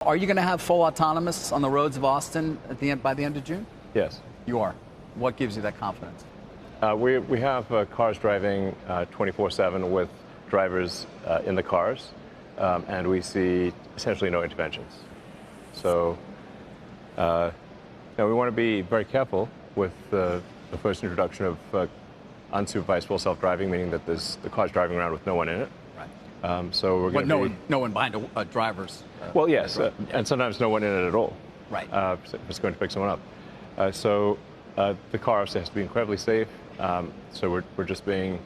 Are you going to have full autonomous on the roads of Austin by the end of June? Yes. You are. What gives you that confidence? We have cars driving 24/7 with drivers in the cars, and we see essentially no interventions. So we want to be very careful with the first introduction of unsupervised full self-driving, meaning that the car's driving around with no one in it. Right. So we're going to no one behind a driver's. Well, yes, and sometimes no one in it at all. Right. It's going to pick someone up. So the car obviously has to be incredibly safe. So we're just being,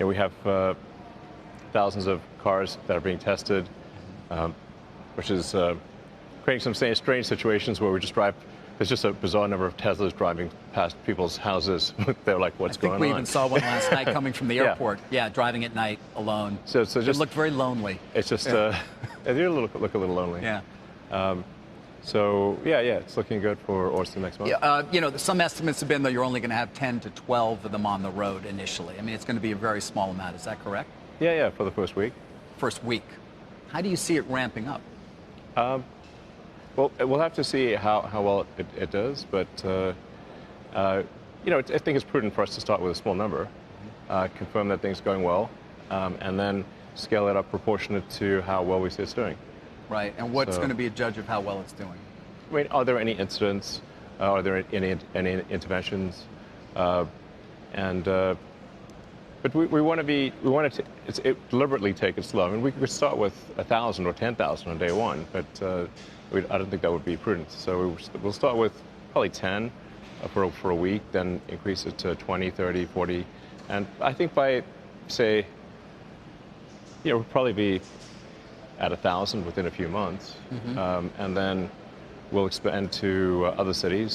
we have thousands of cars that are being tested, which is creating some strange situations where we just drive. There's just a bizarre number of Teslas driving past people's houses. They're like, what's going on? I think we even saw one last night coming from the airport. Yeah, driving at night alone. So just, it looked very lonely. It's just, they do look a little lonely. Yeah. It's looking good for Austin next month. Yeah, some estimates have been that you're only going to have 10 to 12 of them on the road initially. I mean, it's going to be a very small amount. Is that correct? Yeah, for the first week. First week. How do you see it ramping up? Well, we'll have to see how well it does, but I think it's prudent for us to start with a small number, confirm that things are going well, and then scale it up proportionate to how well we see it's doing. Right, and what's going to be a judge of how well it's doing? I mean, are there any incidents? Are there any interventions? But we want to deliberately take it slow. I mean, we could start with 1,000 or 10,000 on day one, but I don't think that would be prudent. So we'll start with probably 10 for a week, then increase it to 20, 30, 40. And I think by, say, we'll probably be at 1,000 within a few months. Mm-hmm. And then we'll expand to other cities.